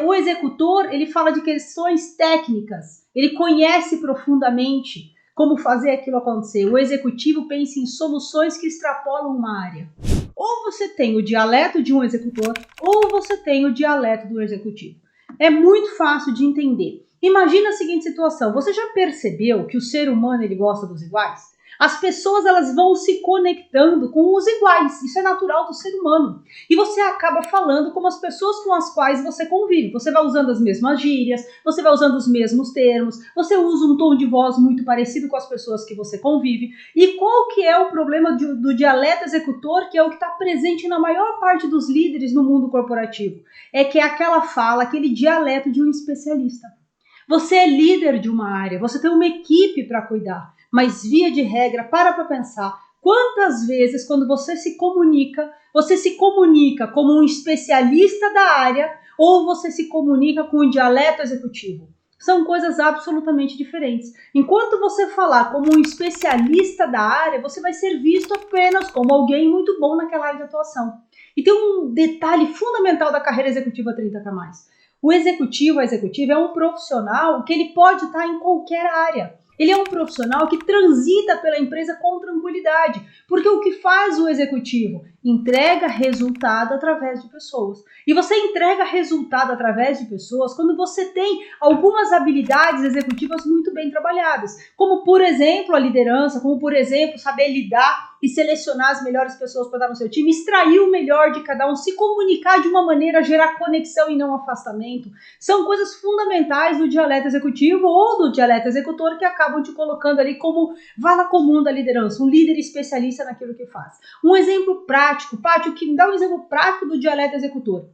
O executor, ele fala de questões técnicas, ele conhece profundamente como fazer aquilo acontecer. O executivo pensa em soluções que extrapolam uma área. Ou você tem o dialeto de um executor, ou você tem o dialeto do executivo. É muito fácil de entender. Imagina a seguinte situação, você já percebeu que o ser humano ele gosta dos iguais? As pessoas elas vão se conectando com os iguais, isso é natural do ser humano. E você acaba falando como as pessoas com as quais você convive. Você vai usando as mesmas gírias, você vai usando os mesmos termos, você usa um tom de voz muito parecido com as pessoas que você convive. E qual que é o problema do dialeto executor, que é o que está presente na maior parte dos líderes no mundo corporativo? É que é aquela fala, aquele dialeto de um especialista. Você é líder de uma área, você tem uma equipe para cuidar, mas via de regra, para pensar, quantas vezes quando você se comunica como um especialista da área ou você se comunica com um dialeto executivo. São coisas absolutamente diferentes. Enquanto você falar como um especialista da área, você vai ser visto apenas como alguém muito bom naquela área de atuação. E tem um detalhe fundamental da carreira executiva 30K+. O executivo, a executiva é um profissional que ele pode estar em qualquer área. Ele é um profissional que transita pela empresa com tranquilidade, porque o que faz o executivo? Entrega resultado através de pessoas. E você entrega resultado através de pessoas quando você tem algumas habilidades executivas muito bem trabalhadas, como por exemplo a liderança, como por exemplo saber lidar e selecionar as melhores pessoas para dar no seu time, extrair o melhor de cada um, se comunicar de uma maneira, gerar conexão e não afastamento. São coisas fundamentais do dialeto executivo ou do dialeto executor que acabam te colocando ali como vala comum da liderança, um líder especialista naquilo que faz. Um exemplo prático, Pátio, que me dá um exemplo prático do dialeto executor.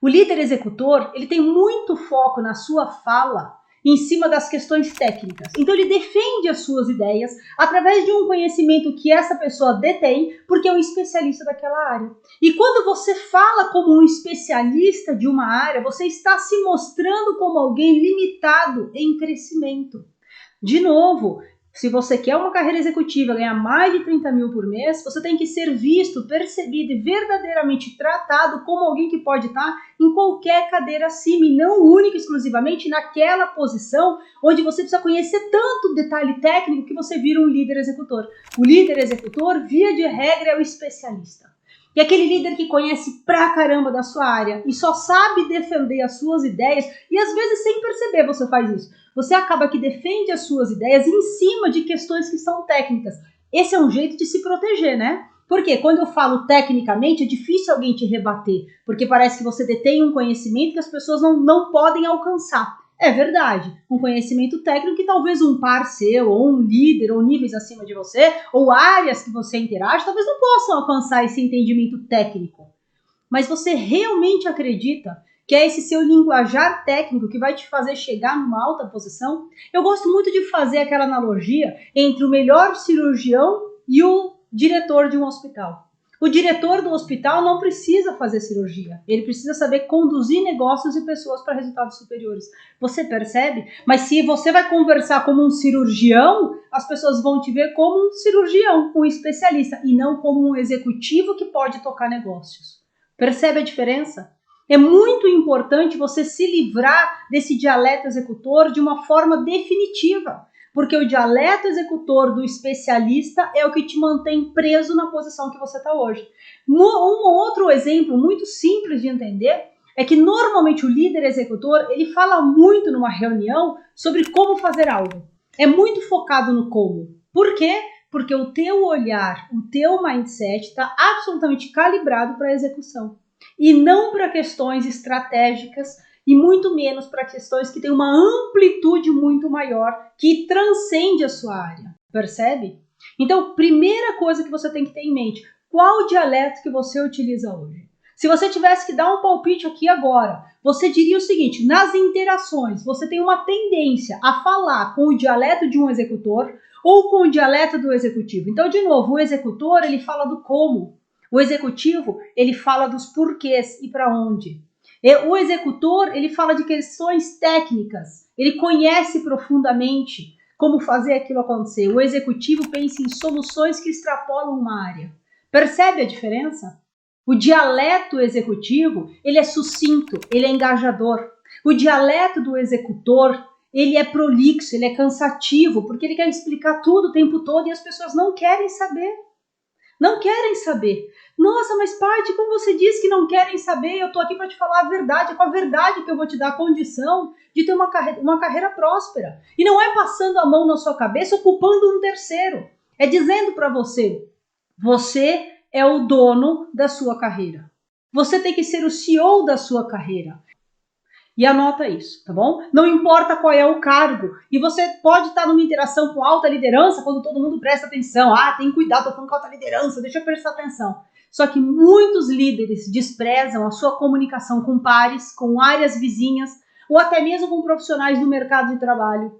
O líder executor, ele tem muito foco na sua fala em cima das questões técnicas. Então ele defende as suas ideias através de um conhecimento que essa pessoa detém, porque é um especialista daquela área. E quando você fala como um especialista de uma área, você está se mostrando como alguém limitado em crescimento. De novo, se você quer uma carreira executiva, ganhar mais de 30 mil por mês, você tem que ser visto, percebido e verdadeiramente tratado como alguém que pode estar em qualquer cadeira acima e não única e exclusivamente naquela posição onde você precisa conhecer tanto detalhe técnico que você vira um líder executor. O líder executor, via de regra, é o especialista. E aquele líder que conhece pra caramba da sua área e só sabe defender as suas ideias, e às vezes sem perceber você faz isso. Você acaba que defende as suas ideias em cima de questões que são técnicas. Esse é um jeito de se proteger, né? Porque quando eu falo tecnicamente, é difícil alguém te rebater, porque parece que você detém um conhecimento que as pessoas não podem alcançar. É verdade, um conhecimento técnico que talvez um par seu, ou um líder, ou níveis acima de você, ou áreas que você interage, talvez não possam alcançar esse entendimento técnico. Mas você realmente acredita que é esse seu linguajar técnico que vai te fazer chegar numa alta posição? Eu gosto muito de fazer aquela analogia entre o melhor cirurgião e o diretor de um hospital. O diretor do hospital não precisa fazer cirurgia, ele precisa saber conduzir negócios e pessoas para resultados superiores. Você percebe? Mas se você vai conversar como um cirurgião, as pessoas vão te ver como um cirurgião, um especialista, e não como um executivo que pode tocar negócios. Percebe a diferença? É muito importante você se livrar desse dialeto executor de uma forma definitiva, porque o dialeto executor do especialista é o que te mantém preso na posição que você está hoje. Um outro exemplo muito simples de entender é que normalmente o líder executor ele fala muito numa reunião sobre como fazer algo. É muito focado no como. Por quê? Porque o teu olhar, o teu mindset está absolutamente calibrado para a execução. E não para questões estratégicas e muito menos para questões que têm uma amplitude muito maior que transcende a sua área. Percebe? Então, primeira coisa que você tem que ter em mente, qual o dialeto que você utiliza hoje? Se você tivesse que dar um palpite aqui agora, você diria o seguinte, nas interações, você tem uma tendência a falar com o dialeto de um executor ou com o dialeto do executivo. Então, de novo, o executor, ele fala do como. O executivo, ele fala dos porquês e para onde. O executor, ele fala de questões técnicas. Ele conhece profundamente como fazer aquilo acontecer. O executivo pensa em soluções que extrapolam uma área. Percebe a diferença? O dialeto executivo, ele é sucinto, ele é engajador. O dialeto do executor, ele é prolixo, ele é cansativo, porque ele quer explicar tudo o tempo todo e as pessoas não querem saber. Não querem saber. Nossa, mas Paty, como você disse que não querem saber, eu tô aqui para te falar a verdade, é com a verdade que eu vou te dar a condição de ter uma carreira próspera. E não é passando a mão na sua cabeça, ocupando um terceiro. É dizendo para você, você é o dono da sua carreira. Você tem que ser o CEO da sua carreira. E anota isso, tá bom? Não importa qual é o cargo. E você pode estar numa interação com alta liderança quando todo mundo presta atenção. Ah, tem cuidado, tô falando com alta liderança, deixa eu prestar atenção. Só que muitos líderes desprezam a sua comunicação com pares, com áreas vizinhas, ou até mesmo com profissionais do mercado de trabalho.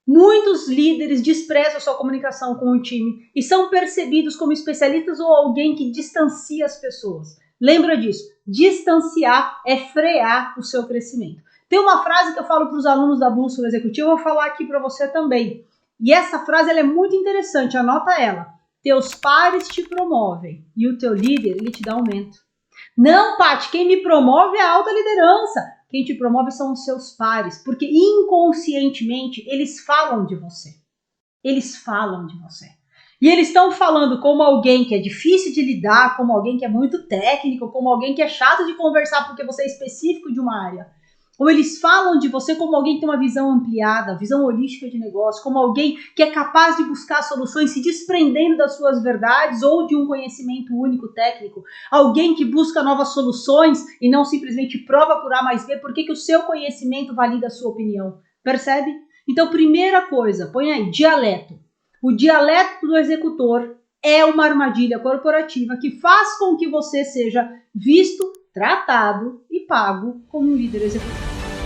Muitos líderes desprezam a sua comunicação com o time e são percebidos como especialistas ou alguém que distancia as pessoas. Lembra disso, distanciar é frear o seu crescimento. Tem uma frase que eu falo para os alunos da Bússola Executiva, eu vou falar aqui para você também. E essa frase ela é muito interessante, anota ela. Teus pares te promovem e o teu líder ele te dá aumento. Não, Paty, quem me promove é a alta liderança. Quem te promove são os seus pares, porque inconscientemente eles falam de você. Eles falam de você. E eles estão falando como alguém que é difícil de lidar, como alguém que é muito técnico, como alguém que é chato de conversar porque você é específico de uma área. Ou eles falam de você como alguém que tem uma visão ampliada, visão holística de negócio, como alguém que é capaz de buscar soluções se desprendendo das suas verdades ou de um conhecimento único técnico. Alguém que busca novas soluções e não simplesmente prova por A mais B porque que o seu conhecimento valida a sua opinião. Percebe? Então, primeira coisa, põe aí, dialeto. O dialeto do executor é uma armadilha corporativa que faz com que você seja visto, tratado e pago como um líder executivo.